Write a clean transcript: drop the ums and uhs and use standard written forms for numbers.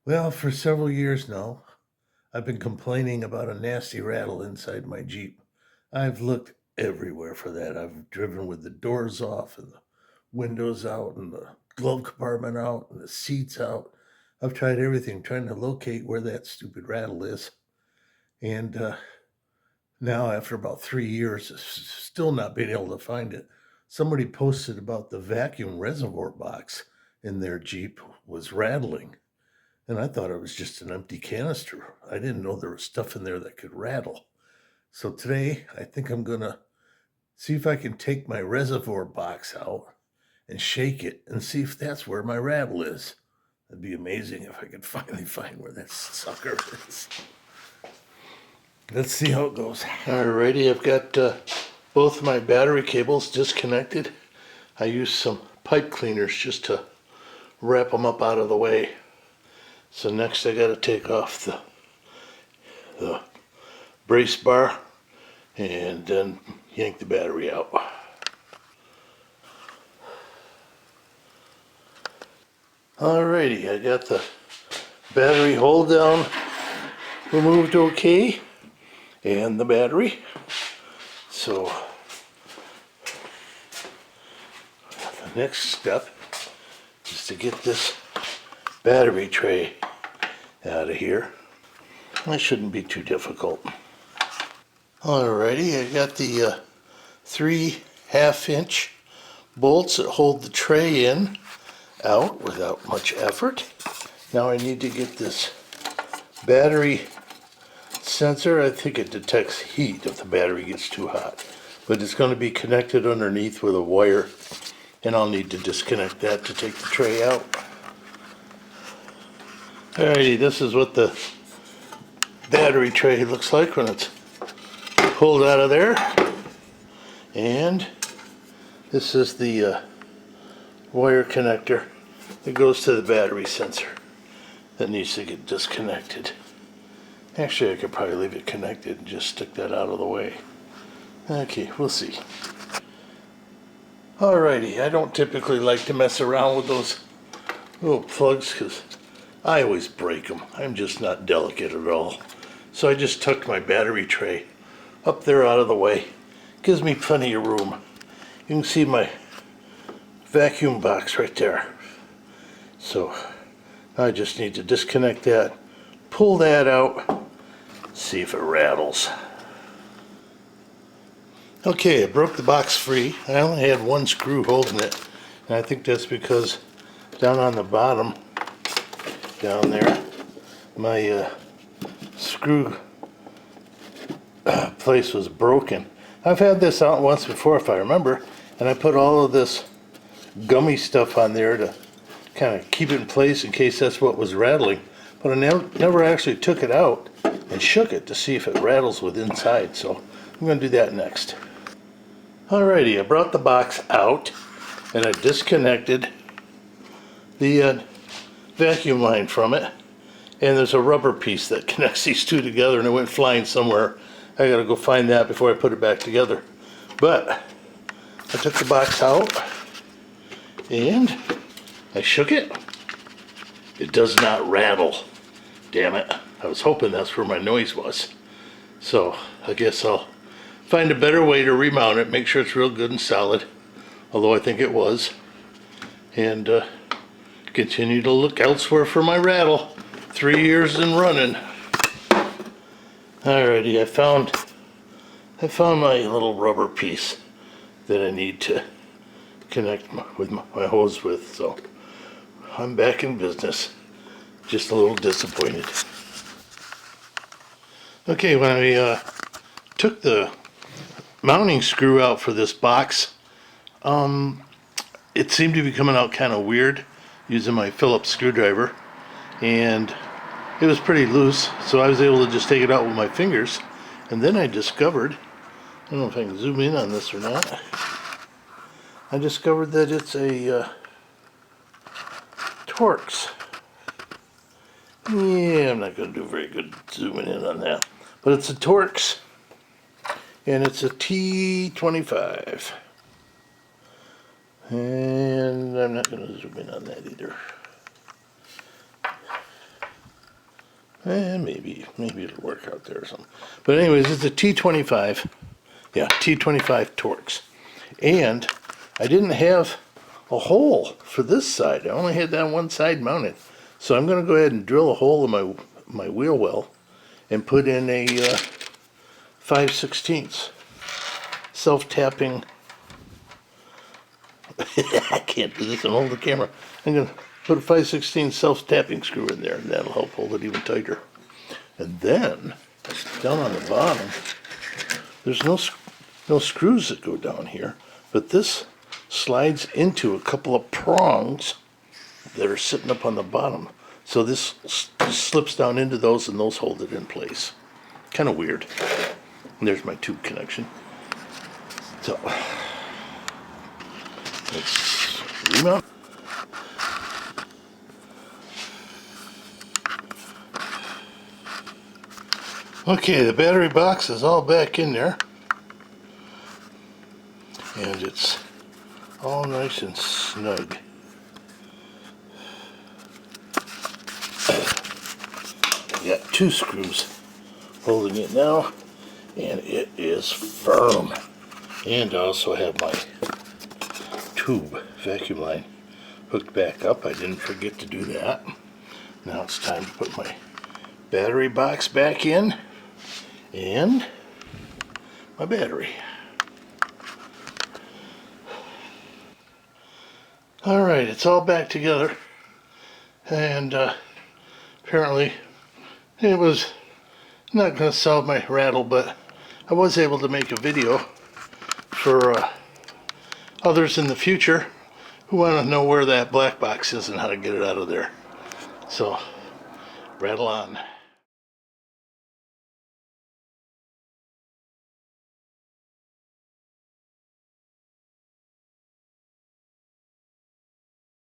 Well, for several years now, I've been complaining about a nasty rattle inside my Jeep. I've looked everywhere for that. I've driven with the doors off and the windows out and the glove compartment out and the seats out. I've tried everything trying to locate where that stupid rattle is. And now, after about 3 years, still not being able to find it. Somebody posted about the vacuum reservoir box in their Jeep was rattling. And I thought it was just an empty canister. I didn't know there was stuff in there that could rattle. So today, I think I'm going to see if I can take my reservoir box out and shake it and see if that's where my rattle is. It'd be amazing if I could finally find where that sucker is. Let's see how it goes. Alrighty, I've got both my battery cables disconnected. I used some pipe cleaners just to wrap them up out of the way. So next I got to take off the brace bar and then yank the battery out. Alrighty, I got the battery hold down removed okay, and the battery. So the next step is to get this battery tray out of here. That shouldn't be too difficult. Alrighty, I got the 3 1/2-inch bolts that hold the tray in out without much effort. Now I need to get this battery sensor. I think it detects heat if the battery gets too hot, but it's going to be connected underneath with a wire, and I'll need to disconnect that to take the tray out. Alrighty, this is what the battery tray looks like when it's pulled out of there, and this is the wire connector that goes to the battery sensor that needs to get disconnected. Actually, I could probably leave it connected and just stick that out of the way. Okay, we'll see. Alrighty, I don't typically like to mess around with those little plugs because I always break them. I'm just not delicate at all. So I just tucked my battery tray up there out of the way. Gives me plenty of room. You can see my vacuum box right there. So I just need to disconnect that, pull that out, see if it rattles. Okay, I broke the box free. I only had one screw holding it, and I think that's because down on the bottom, down there, my screw place was broken. I've had this out once before, if I remember, and I put all of this gummy stuff on there to kind of keep it in place in case that's what was rattling. But I never actually took it out and shook it to see if it rattles with inside, so I'm going to do that next. Alrighty, I brought the box out and I disconnected the vacuum line from it, and there's a rubber piece that connects these two together, and it went flying somewhere. I gotta go find that before I put it back together. But I took the box out and I shook it. It does not rattle. Damn it. I was hoping that's where my noise was. So I guess I'll find a better way to remount it, make sure it's real good and solid, although I think it was, and continue to look elsewhere for my rattle. 3 years and running. Alrighty, I found my little rubber piece that I need to connect with my hose with, so I'm back in business. Just a little disappointed. Okay, when I took the mounting screw out for this box, it seemed to be coming out kind of weird using my Phillips screwdriver, and it was pretty loose, so I was able to just take it out with my fingers. And then I discovered, I don't know if I can zoom in on this or not, I discovered that it's a Torx. Yeah, I'm not going to do very good zooming in on that, but it's a Torx, and it's a T25. And I'm not going to zoom in on that either. Maybe it'll work out there or something. But anyways, it's a T25. Yeah, T25 Torx. And I didn't have a hole for this side. I only had that one side mounted. So I'm going to go ahead and drill a hole in my wheel well and put in a 5/16 self-tapping. I can't do this and hold the camera. I'm going to put a 5/16 self-tapping screw in there, and that'll help hold it even tighter. And then, down on the bottom, there's no screws that go down here, but this slides into a couple of prongs that are sitting up on the bottom. So this slips down into those, and those hold it in place. Kind of weird. And there's my tube connection. So, let's remount. Okay, the battery box is all back in there. And it's all nice and snug. I got 2 screws holding it now, and it is firm. And I also have my tube vacuum line hooked back up. I didn't forget to do that. Now it's time to put my battery box back in and my battery. Alright, it's all back together, and apparently it was not going to solve my rattle, but I was able to make a video for others in the future who want to know where that black box is and how to get it out of there. So, rattle on.